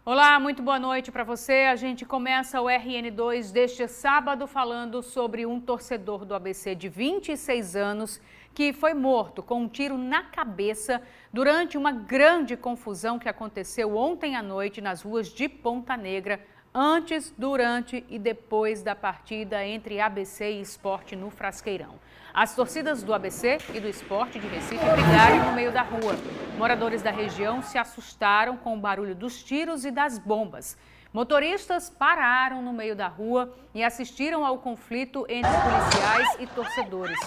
Olá, muito boa noite para você. A gente começa o RN2 deste sábado falando sobre um torcedor do ABC de 26 anos que foi morto com um tiro na cabeça durante uma grande confusão que aconteceu ontem à noite nas ruas de Ponta Negra, antes, durante e depois da partida entre ABC e Sport no Frasqueirão. As torcidas do ABC e do Sport de Recife brigaram no meio da rua. Moradores da região se assustaram com o barulho dos tiros e das bombas. Motoristas pararam no meio da rua e assistiram ao conflito entre policiais e torcedores.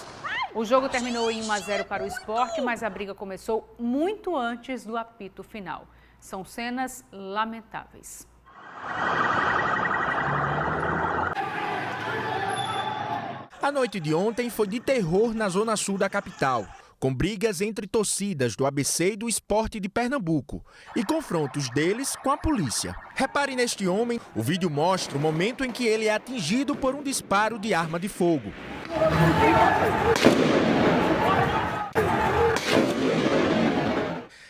O jogo terminou em 1-0 para o Sport, mas a briga começou muito antes do apito final. São cenas lamentáveis. A noite de ontem foi de terror na zona sul da capital, com brigas entre torcidas do ABC e do Sport de Pernambuco e confrontos deles com a polícia. Repare neste homem, o vídeo mostra o momento em que ele é atingido por um disparo de arma de fogo.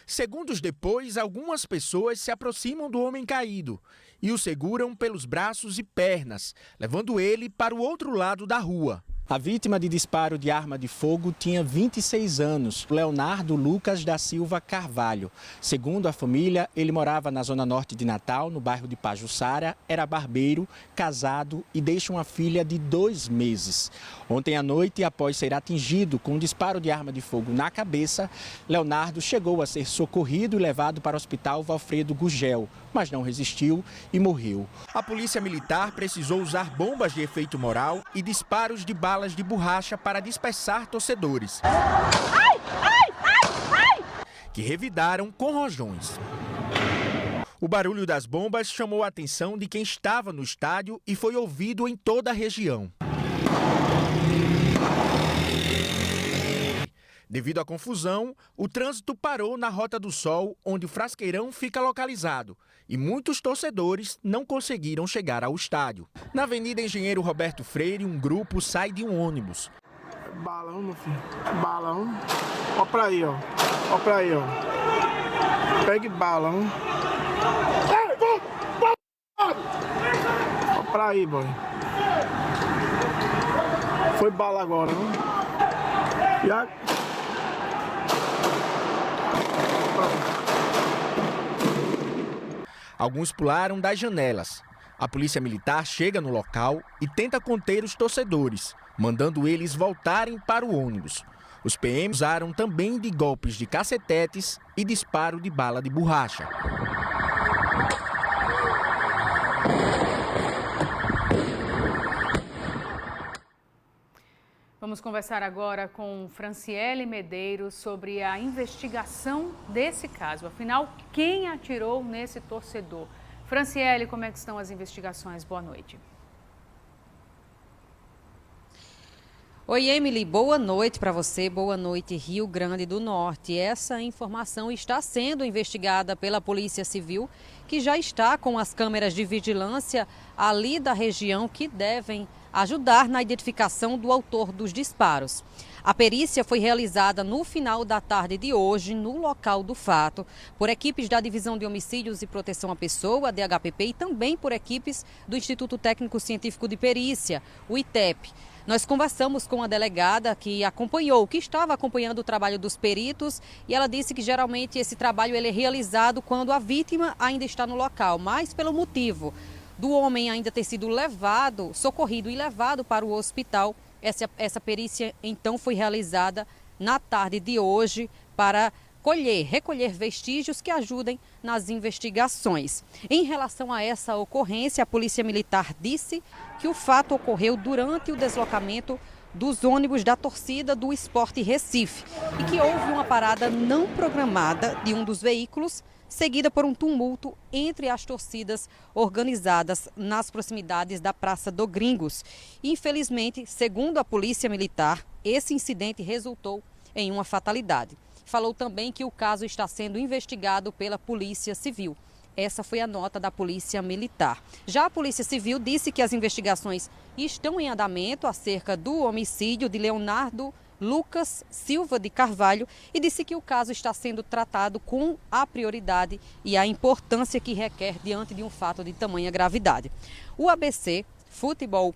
Segundos depois, algumas pessoas se aproximam do homem caído e o seguram pelos braços e pernas, levando ele para o outro lado da rua. A vítima de disparo de arma de fogo tinha 26 anos, Leonardo Lucas da Silva Carvalho. Segundo a família, ele morava na zona norte de Natal, no bairro de Pajuçara, era barbeiro, casado e deixa uma filha de 2 meses. Ontem à noite, após ser atingido com um disparo de arma de fogo na cabeça, Leonardo chegou a ser socorrido e levado para o hospital Valfredo Gugel, mas não resistiu e morreu. A polícia militar precisou usar bombas de efeito moral e disparos de balas de borracha para dispersar torcedores, que revidaram com rojões. O barulho das bombas chamou a atenção de quem estava no estádio e foi ouvido em toda a região. Devido à confusão, o trânsito parou na Rota do Sol, onde o Frasqueirão fica localizado, e muitos torcedores não conseguiram chegar ao estádio. Na Avenida Engenheiro Roberto Freire, um grupo sai de um ônibus. Balão, meu filho. Balão. Ó pra aí, ó. Ó pra aí, ó. Pegue balão. Ó pra aí, boy. Foi bala agora, não? E a... Alguns pularam das janelas. A polícia militar chega no local e tenta conter os torcedores, mandando eles voltarem para o ônibus. Os PMs usaram também de golpes de cacetetes e disparo de bala de borracha. Vamos conversar agora com Franciele Medeiros sobre a investigação desse caso. Afinal, quem atirou nesse torcedor? Franciele, como é que estão as investigações? Boa noite. Oi, Emily, boa noite para você, boa noite, Rio Grande do Norte. Essa informação está sendo investigada pela Polícia Civil, que já está com as câmeras de vigilância ali da região que devem ajudar na identificação do autor dos disparos. A perícia foi realizada no final da tarde de hoje, no local do fato, por equipes da Divisão de Homicídios e Proteção à Pessoa, DHPP, e também por equipes do Instituto Técnico Científico de Perícia, o ITEP. Nós conversamos com a delegada que estava acompanhando o trabalho dos peritos, e ela disse que geralmente esse trabalho ele é realizado quando a vítima ainda está no local, mas pelo motivo do homem ainda ter sido socorrido e levado para o hospital, essa perícia então foi realizada na tarde de hoje para recolher vestígios que ajudem nas investigações. Em relação a essa ocorrência, a Polícia Militar disse que o fato ocorreu durante o deslocamento dos ônibus da torcida do Sport Recife e que houve uma parada não programada de um dos veículos, seguida por um tumulto entre as torcidas organizadas nas proximidades da Praça do Gringos. Infelizmente, segundo a Polícia Militar, esse incidente resultou em uma fatalidade. Falou também que o caso está sendo investigado pela Polícia Civil. Essa foi a nota da Polícia Militar. Já a Polícia Civil disse que as investigações estão em andamento acerca do homicídio de Leonardo Lucas Silva de Carvalho, e disse que o caso está sendo tratado com a prioridade e a importância que requer diante de um fato de tamanha gravidade. O ABC Futebol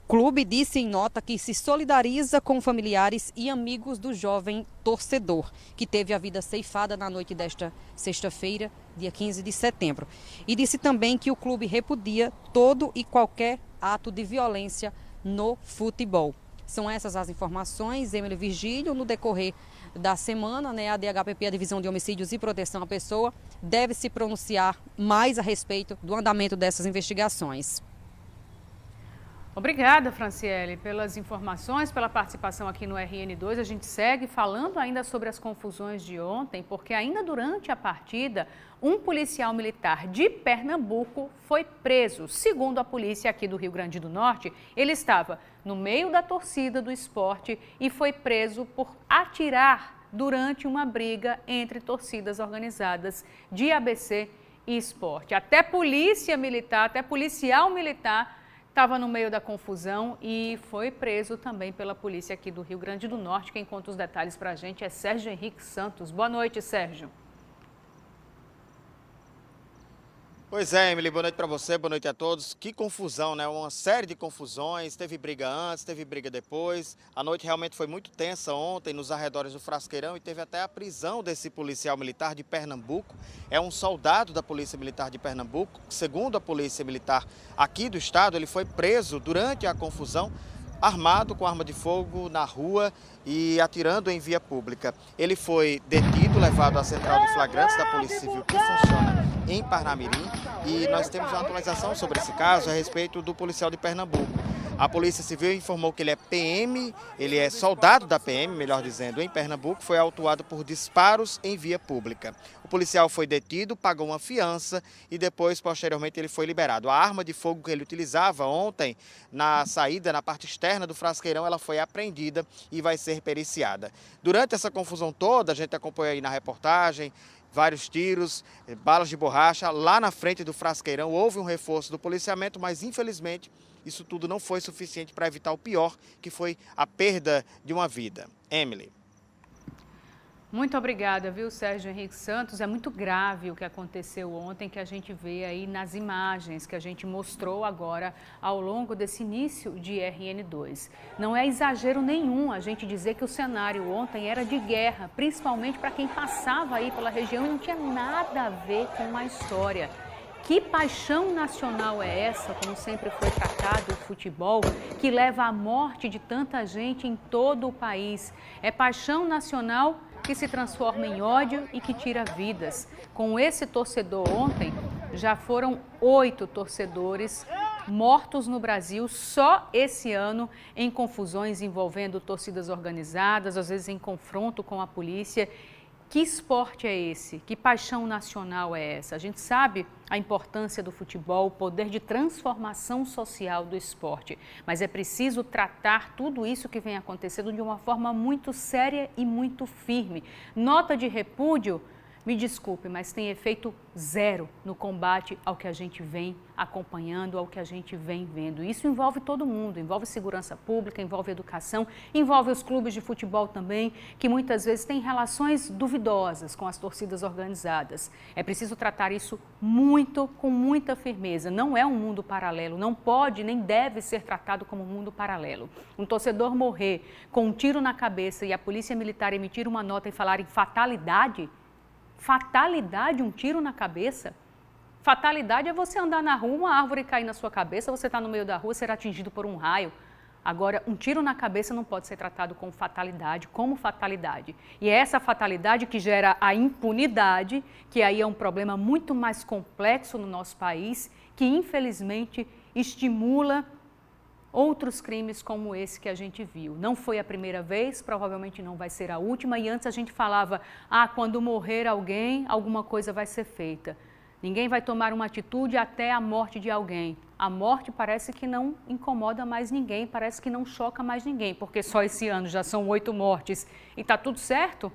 Clube disse em nota que se solidariza com familiares e amigos do jovem torcedor, que teve a vida ceifada na noite desta sexta-feira, dia 15 de setembro. E disse também que o clube repudia todo e qualquer ato de violência no futebol. São essas as informações, Emily Virgílio. No decorrer da semana, a DHPP, a Divisão de Homicídios e Proteção à Pessoa, deve se pronunciar mais a respeito do andamento dessas investigações. Obrigada, Franciele, pelas informações, pela participação aqui no RN2. A gente segue falando ainda sobre as confusões de ontem, porque ainda durante a partida, um policial militar de Pernambuco foi preso. Segundo a polícia aqui do Rio Grande do Norte, ele estava no meio da torcida do esporte e foi preso por atirar durante uma briga entre torcidas organizadas de ABC e esporte. Até policial militar estava no meio da confusão e foi preso também pela polícia aqui do Rio Grande do Norte. Quem conta os detalhes para a gente é Sérgio Henrique Santos. Boa noite, Sérgio. Pois é, Emily, boa noite para você, boa noite a todos. Que confusão, né? Uma série de confusões, teve briga antes, teve briga depois. A noite realmente foi muito tensa ontem nos arredores do Frasqueirão e teve até a prisão desse policial militar de Pernambuco. É um soldado da Polícia Militar de Pernambuco. Segundo a Polícia Militar aqui do estado, ele foi preso durante a confusão, armado com arma de fogo na rua e atirando em via pública. Ele foi detido, levado à central de flagrantes da Polícia Civil, que funciona em Parnamirim, e nós temos uma atualização sobre esse caso a respeito do policial de Pernambuco. A Polícia Civil informou que ele é PM, ele é soldado da PM, melhor dizendo, em Pernambuco, foi autuado por disparos em via pública. O policial foi detido, pagou uma fiança e depois, posteriormente, ele foi liberado. A arma de fogo que ele utilizava ontem na saída, na parte externa do Frasqueirão, ela foi apreendida e vai ser periciada. Durante essa confusão toda, a gente acompanha aí na reportagem, vários tiros, balas de borracha. Lá na frente do Frasqueirão houve um reforço do policiamento, mas infelizmente isso tudo não foi suficiente para evitar o pior, que foi a perda de uma vida. Emily. Muito obrigada, viu, Sérgio Henrique Santos. É muito grave o que aconteceu ontem, que a gente vê aí nas imagens que a gente mostrou agora ao longo desse início de RN2. Não é exagero nenhum a gente dizer que o cenário ontem era de guerra, principalmente para quem passava aí pela região e não tinha nada a ver com a história. Que paixão nacional é essa, como sempre foi tratado o futebol, que leva à morte de tanta gente em todo o país? É paixão nacional que se transforma em ódio e que tira vidas. Com esse torcedor ontem, já foram 8 torcedores mortos no Brasil só esse ano em confusões envolvendo torcidas organizadas, às vezes em confronto com a polícia. Que esporte é esse? Que paixão nacional é essa? A gente sabe a importância do futebol, o poder de transformação social do esporte, mas é preciso tratar tudo isso que vem acontecendo de uma forma muito séria e muito firme. Nota de repúdio, me desculpe, mas tem efeito zero no combate ao que a gente vem acompanhando, ao que a gente vem vendo. Isso envolve todo mundo, envolve segurança pública, envolve educação, envolve os clubes de futebol também, que muitas vezes têm relações duvidosas com as torcidas organizadas. É preciso tratar isso com muita firmeza. Não é um mundo paralelo, não pode nem deve ser tratado como um mundo paralelo. Um torcedor morrer com um tiro na cabeça e a polícia militar emitir uma nota e falar em fatalidade. Fatalidade, um tiro na cabeça? Fatalidade é você andar na rua, uma árvore cair na sua cabeça, você está no meio da rua, ser atingido por um raio. Agora, um tiro na cabeça não pode ser tratado como fatalidade. E é essa fatalidade que gera a impunidade, que aí é um problema muito mais complexo no nosso país, que infelizmente estimula outros crimes como esse que a gente viu. Não foi a primeira vez, provavelmente não vai ser a última. E antes a gente falava, quando morrer alguém, alguma coisa vai ser feita. Ninguém vai tomar uma atitude até a morte de alguém. A morte parece que não incomoda mais ninguém, parece que não choca mais ninguém, porque só esse ano já são 8 mortes e está tudo certo?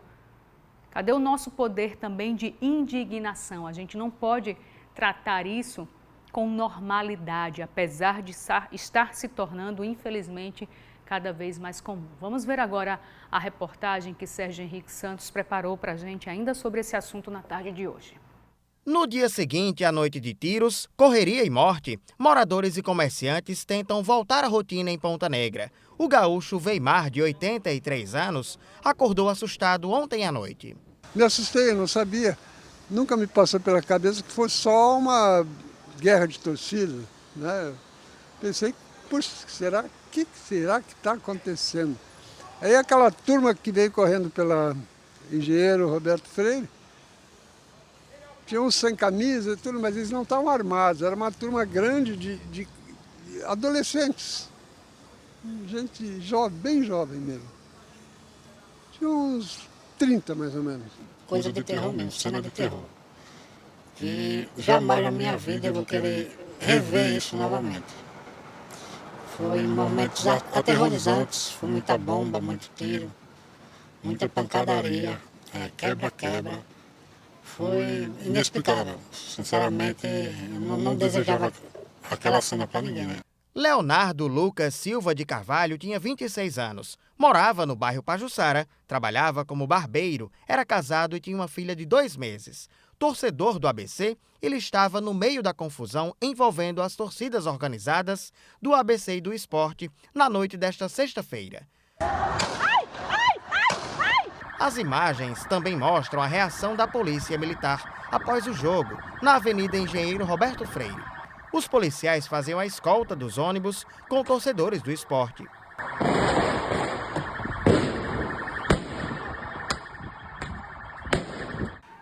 Cadê o nosso poder também de indignação? A gente não pode tratar isso com normalidade, apesar de estar se tornando, infelizmente, cada vez mais comum. Vamos ver agora a reportagem que Sérgio Henrique Santos preparou para a gente ainda sobre esse assunto na tarde de hoje. No dia seguinte, à noite de tiros, correria e morte, moradores e comerciantes tentam voltar à rotina em Ponta Negra. O gaúcho Weimar, de 83 anos, acordou assustado ontem à noite. Me assustei, eu não sabia. Nunca me passou pela cabeça que fosse só uma guerra de torcida, né? Pensei, puxa, que será que está acontecendo? Aí aquela turma que veio correndo pela engenheiro Roberto Freire, tinha uns sem camisa e tudo, mas eles não estavam armados, era uma turma grande de adolescentes, gente jovem, bem jovem mesmo. Tinha uns 30 mais ou menos. Coisa de terror mesmo, cena de terror. Que jamais na minha vida eu vou querer rever isso novamente. Foi momentos aterrorizantes, foi muita bomba, muito tiro, muita pancadaria, quebra-quebra. Foi inexplicável. Sinceramente, eu não desejava aquela cena para ninguém, né? Leonardo Lucas Silva de Carvalho tinha 26 anos. Morava no bairro Pajuçara, trabalhava como barbeiro, era casado e tinha uma filha de 2 meses. Torcedor do ABC, ele estava no meio da confusão envolvendo as torcidas organizadas do ABC e do Esporte na noite desta sexta-feira. As imagens também mostram a reação da polícia militar após o jogo, na Avenida Engenheiro Roberto Freire. Os policiais faziam a escolta dos ônibus com torcedores do Esporte.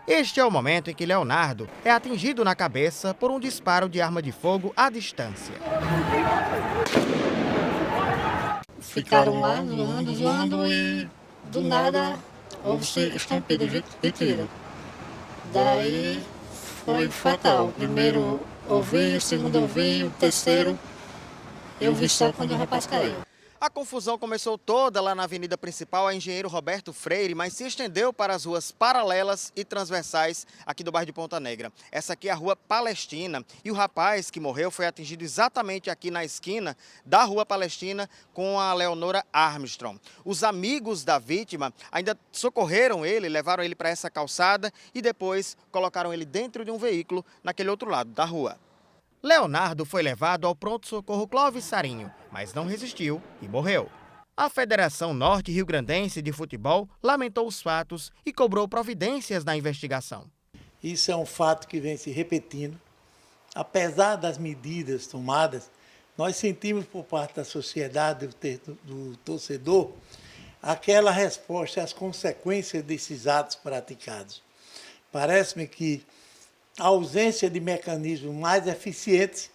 Este é o momento em que Leonardo é atingido na cabeça por um disparo de arma de fogo à distância. Ficaram lá zoando e do nada houve estampida de tiro. Daí foi fatal. O primeiro ouvi, o segundo ouvi, o terceiro eu vi só quando o rapaz caiu. A confusão começou toda lá na avenida principal, a Engenheiro Roberto Freire, mas se estendeu para as ruas paralelas e transversais aqui do bairro de Ponta Negra. Essa aqui é a Rua Palestina e o rapaz que morreu foi atingido exatamente aqui na esquina da Rua Palestina com a Leonora Armstrong. Os amigos da vítima ainda socorreram ele, levaram ele para essa calçada e depois colocaram ele dentro de um veículo naquele outro lado da rua. Leonardo foi levado ao pronto-socorro Clóvis Sarinho, mas não resistiu e morreu. A Federação Norte Rio-Grandense de Futebol lamentou os fatos e cobrou providências na investigação. Isso é um fato que vem se repetindo. Apesar das medidas tomadas, nós sentimos por parte da sociedade, do torcedor, aquela resposta às consequências desses atos praticados. Parece-me que a ausência de mecanismos mais eficientes,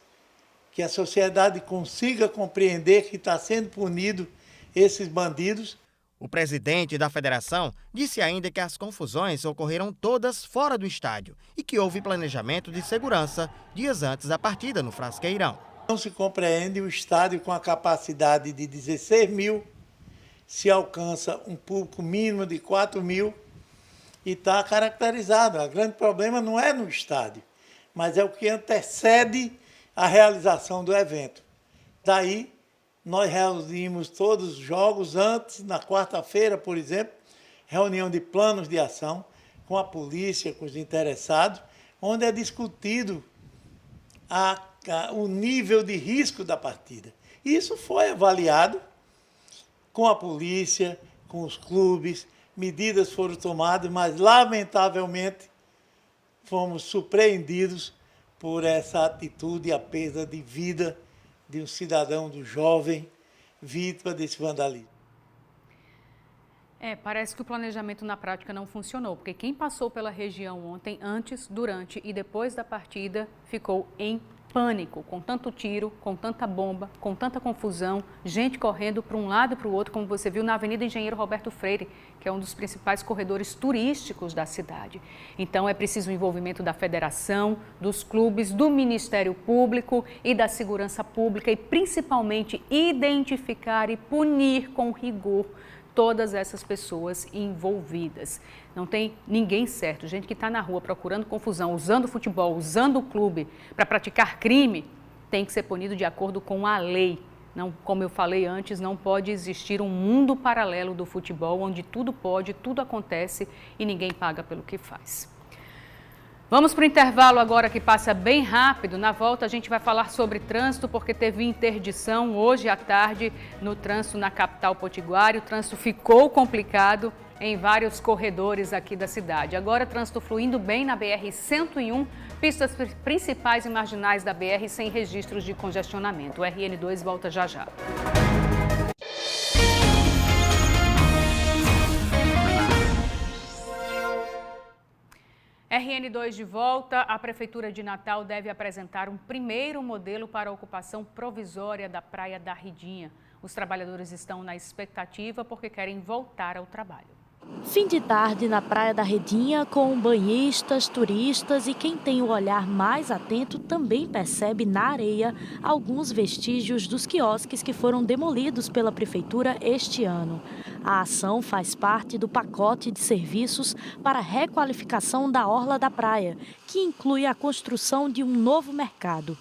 que a sociedade consiga compreender que está sendo punido esses bandidos. O presidente da federação disse ainda que as confusões ocorreram todas fora do estádio e que houve planejamento de segurança dias antes da partida no Frasqueirão. Não se compreende o estádio com a capacidade de 16 mil, se alcança um público mínimo de 4 mil, e está caracterizado. O grande problema não é no estádio, mas é o que antecede a realização do evento. Daí, nós reunimos todos os jogos antes, na quarta-feira, por exemplo, reunião de planos de ação com a polícia, com os interessados, onde é discutido o nível de risco da partida. Isso foi avaliado com a polícia, com os clubes, medidas foram tomadas, mas, lamentavelmente, fomos surpreendidos por essa atitude e a perda de vida de um cidadão, do jovem, vítima desse vandalismo. Parece que o planejamento na prática não funcionou, porque quem passou pela região ontem, antes, durante e depois da partida, ficou em pânico, com tanto tiro, com tanta bomba, com tanta confusão, gente correndo para um lado e para o outro, como você viu na Avenida Engenheiro Roberto Freire, que é um dos principais corredores turísticos da cidade. Então é preciso o envolvimento da federação, dos clubes, do Ministério Público e da Segurança Pública e principalmente identificar e punir com rigor todas essas pessoas envolvidas. Não tem ninguém certo. Gente que está na rua procurando confusão, usando futebol, usando o clube para praticar crime, tem que ser punido de acordo com a lei. Não, como eu falei antes, não pode existir um mundo paralelo do futebol, onde tudo pode, tudo acontece e ninguém paga pelo que faz. Vamos para o intervalo agora, que passa bem rápido. Na volta a gente vai falar sobre trânsito, porque teve interdição hoje à tarde no trânsito na capital potiguara. O trânsito ficou complicado em vários corredores aqui da cidade. Agora trânsito fluindo bem na BR-101, pistas principais e marginais da BR sem registros de congestionamento. O RN2 volta já já. RN2 de volta. A Prefeitura de Natal deve apresentar um primeiro modelo para a ocupação provisória da Praia da Redinha. Os trabalhadores estão na expectativa porque querem voltar ao trabalho. Fim de tarde na Praia da Redinha, com banhistas, turistas e quem tem o olhar mais atento também percebe na areia alguns vestígios dos quiosques que foram demolidos pela Prefeitura este ano. A ação faz parte do pacote de serviços para a requalificação da orla da praia, que inclui a construção de um novo mercado.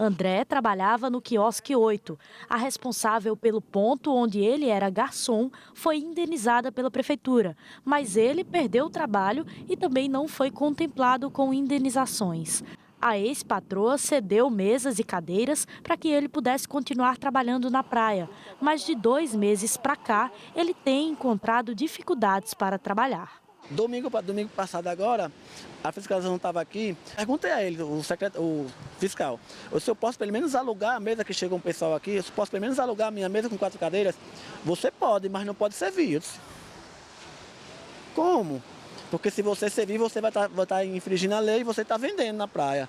André trabalhava no quiosque 8. A responsável pelo ponto onde ele era garçom foi indenizada pela prefeitura, mas ele perdeu o trabalho e também não foi contemplado com indenizações. A ex-patroa cedeu mesas e cadeiras para que ele pudesse continuar trabalhando na praia, mas de 2 meses para cá ele tem encontrado dificuldades para trabalhar. Domingo passado agora, a fiscalização estava aqui, perguntei a ele, o fiscal, se eu posso pelo menos alugar a mesa que chega um pessoal aqui, eu posso pelo menos alugar a minha mesa com 4 cadeiras? Você pode, mas não pode servir. Eu disse, como? Porque se você servir, você vai estar infringindo a lei e você está vendendo na praia.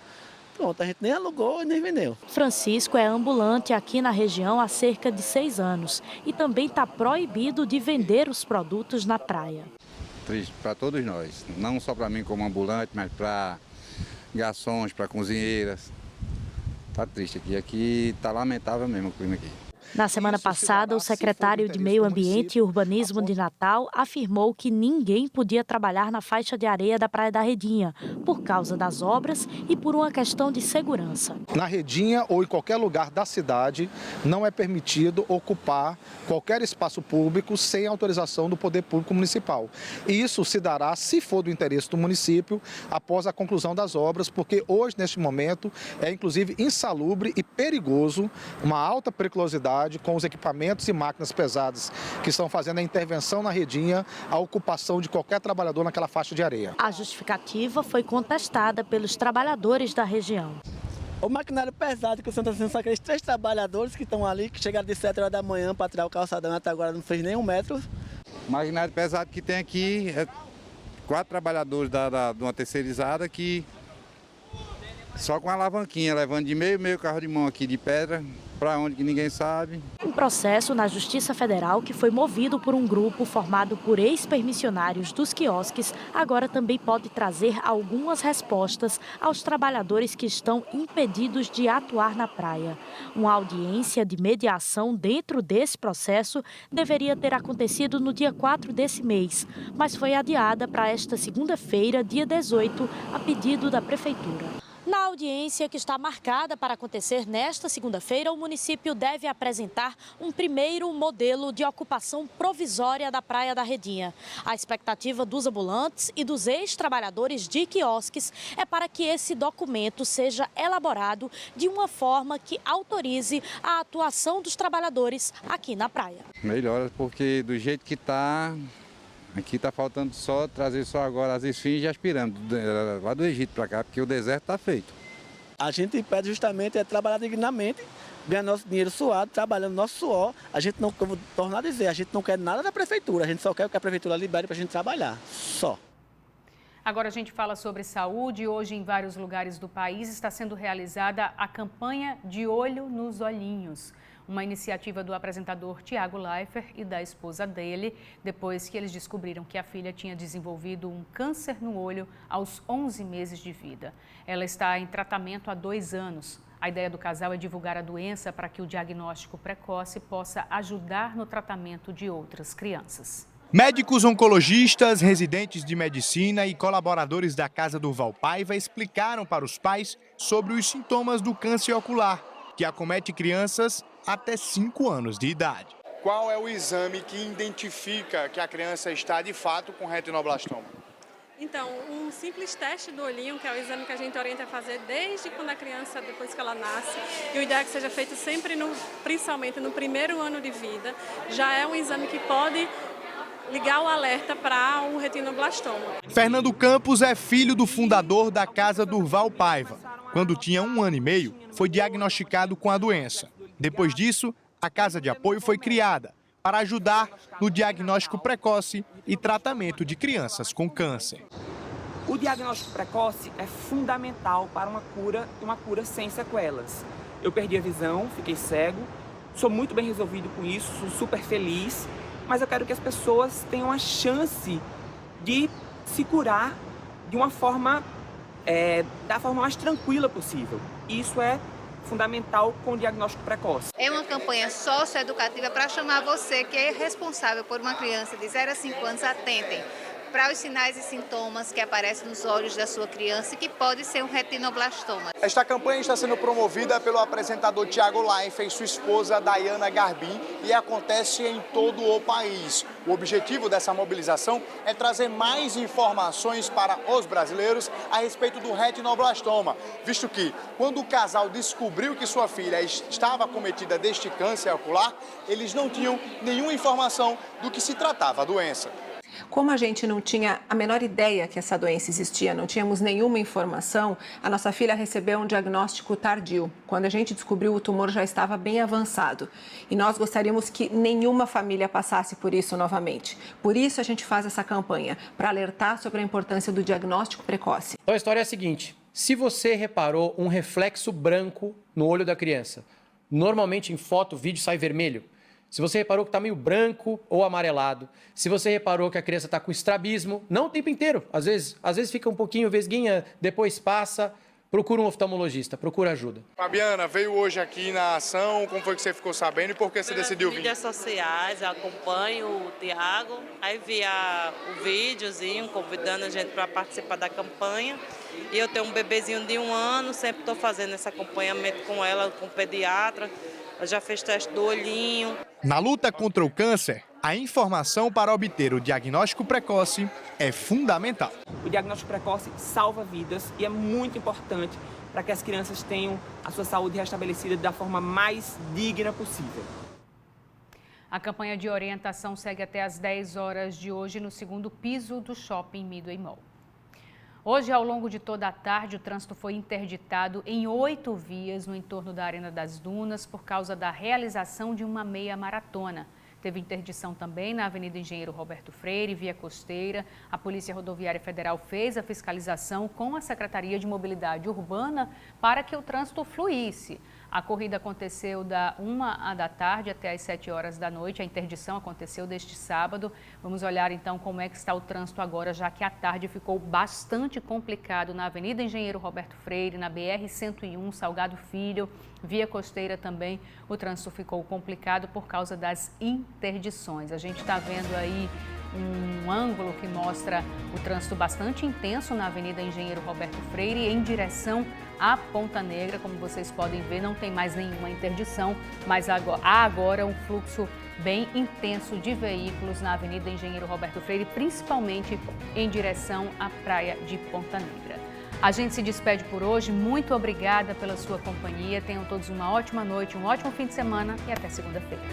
Pronto, a gente nem alugou e nem vendeu. Francisco é ambulante aqui na região há cerca de 6 anos e também está proibido de vender os produtos na praia. Triste para todos nós, não só para mim como ambulante, mas para garçons, para cozinheiras. Tá triste aqui está lamentável mesmo o clima aqui. Na semana passada, o secretário de Meio Ambiente e Urbanismo de Natal afirmou que ninguém podia trabalhar na faixa de areia da Praia da Redinha, por causa das obras e por uma questão de segurança. Na Redinha ou em qualquer lugar da cidade, não é permitido ocupar qualquer espaço público sem autorização do Poder Público Municipal. E isso se dará, se for do interesse do município, após a conclusão das obras, porque hoje, neste momento, é inclusive insalubre e perigoso, uma alta periculosidade com os equipamentos e máquinas pesadas que estão fazendo a intervenção na Redinha, a ocupação de qualquer trabalhador naquela faixa de areia. A justificativa foi contestada pelos trabalhadores da região. O maquinário pesado que o Santo Antônio são aqueles 3 trabalhadores que estão ali, que chegaram de 7 horas da manhã para tirar o calçadão, até agora não fez nem 1 metro. O maquinário pesado que tem aqui é 4 trabalhadores de uma terceirizada que só com a alavanquinha, levando de meio carro de mão aqui de pedra, para onde que ninguém sabe. Um processo na Justiça Federal que foi movido por um grupo formado por ex-permissionários dos quiosques, agora também pode trazer algumas respostas aos trabalhadores que estão impedidos de atuar na praia. Uma audiência de mediação dentro desse processo deveria ter acontecido no dia 4 desse mês, mas foi adiada para esta segunda-feira, dia 18, a pedido da Prefeitura. Na audiência que está marcada para acontecer nesta segunda-feira, o município deve apresentar um primeiro modelo de ocupação provisória da Praia da Redinha. A expectativa dos ambulantes e dos ex-trabalhadores de quiosques é para que esse documento seja elaborado de uma forma que autorize a atuação dos trabalhadores aqui na praia. Melhor, porque do jeito que está... Aqui está faltando só trazer só agora as esfinges e as pirâmides, lá do Egito para cá, porque o deserto está feito. A gente pede justamente trabalhar dignamente, ganhar nosso dinheiro suado, trabalhando nosso suor. A gente não, como tornar a dizer, a gente não quer nada da prefeitura, a gente só quer que a prefeitura libere para a gente trabalhar, só. Agora a gente fala sobre saúde. Hoje, em vários lugares do país, está sendo realizada a campanha De Olho nos Olhinhos. Uma iniciativa do apresentador Tiago Leifert e da esposa dele, depois que eles descobriram que a filha tinha desenvolvido um câncer no olho aos 11 meses de vida. Ela está em tratamento há 2 anos. A ideia do casal é divulgar a doença para que o diagnóstico precoce possa ajudar no tratamento de outras crianças. Médicos oncologistas, residentes de medicina e colaboradores da Casa do Valpaiva explicaram para os pais sobre os sintomas do câncer ocular, que acomete crianças até 5 anos de idade. Qual é o exame que identifica que a criança está de fato com retinoblastoma? Então, um simples teste do olhinho, que é o exame que a gente orienta a fazer desde quando a criança, depois que ela nasce, e o ideal é que seja feito sempre, principalmente no primeiro ano de vida, já é um exame que pode ligar o alerta para um retinoblastoma. Fernando Campos é filho do fundador da Casa Durval Paiva. Quando tinha 1 ano e meio, foi diagnosticado com a doença. Depois disso, a Casa de Apoio foi criada para ajudar no diagnóstico precoce e tratamento de crianças com câncer. O diagnóstico precoce é fundamental para uma cura sem sequelas. Eu perdi a visão, fiquei cego, sou muito bem resolvido com isso, sou super feliz, mas eu quero que as pessoas tenham a chance de se curar de uma forma, da forma mais tranquila possível. Isso é fundamental com o diagnóstico precoce. É uma campanha socioeducativa para chamar você, que é responsável por uma criança de 0 a 5 anos, atentem para os sinais e sintomas que aparecem nos olhos da sua criança e que pode ser um retinoblastoma. Esta campanha está sendo promovida pelo apresentador Thiago Leifert e sua esposa Dayana Garbim e acontece em todo o país. O objetivo dessa mobilização é trazer mais informações para os brasileiros a respeito do retinoblastoma, visto que, quando o casal descobriu que sua filha estava acometida deste câncer ocular, eles não tinham nenhuma informação do que se tratava a doença. Como a gente não tinha a menor ideia que essa doença existia, não tínhamos nenhuma informação, a nossa filha recebeu um diagnóstico tardio. Quando a gente descobriu, o tumor já estava bem avançado. E nós gostaríamos que nenhuma família passasse por isso novamente. Por isso a gente faz essa campanha, para alertar sobre a importância do diagnóstico precoce. Então a história é a seguinte: se você reparou um reflexo branco no olho da criança, normalmente em foto, vídeo sai vermelho. Se você reparou que está meio branco ou amarelado, se você reparou que a criança está com estrabismo, não o tempo inteiro, às vezes fica um pouquinho vesguinha, depois passa, procura um oftalmologista, procura ajuda. Fabiana, veio hoje aqui na ação, como foi que você ficou sabendo e por que você decidiu vir? Mídias sociais, eu acompanho o Thiago, aí vi o videozinho convidando a gente para participar da campanha. E eu tenho um bebezinho de 1 ano, sempre estou fazendo esse acompanhamento com ela, com o pediatra. Ela já fez teste do olhinho. Na luta contra o câncer, a informação para obter o diagnóstico precoce é fundamental. O diagnóstico precoce salva vidas e é muito importante para que as crianças tenham a sua saúde restabelecida da forma mais digna possível. A campanha de orientação segue até às 10 horas de hoje no 2º piso do Shopping Midway Mall. Hoje, ao longo de toda a tarde, o trânsito foi interditado em 8 vias no entorno da Arena das Dunas por causa da realização de uma meia maratona. Teve interdição também na Avenida Engenheiro Roberto Freire, via Costeira. A Polícia Rodoviária Federal fez a fiscalização com a Secretaria de Mobilidade Urbana para que o trânsito fluísse. A corrida aconteceu da 1 da tarde até às 7 horas da noite. A interdição aconteceu deste sábado. Vamos olhar então como é que está o trânsito agora, já que a tarde ficou bastante complicado na Avenida Engenheiro Roberto Freire, na BR-101, Salgado Filho, via Costeira também. O trânsito ficou complicado por causa das interdições. A gente está vendo aí um ângulo que mostra o trânsito bastante intenso na Avenida Engenheiro Roberto Freire em direção à Ponta Negra. Como vocês podem ver, não tem mais nenhuma interdição, mas há agora um fluxo bem intenso de veículos na Avenida Engenheiro Roberto Freire, principalmente em direção à praia de Ponta Negra. A gente se despede por hoje. Muito obrigada pela sua companhia. Tenham todos uma ótima noite, um ótimo fim de semana e até segunda-feira.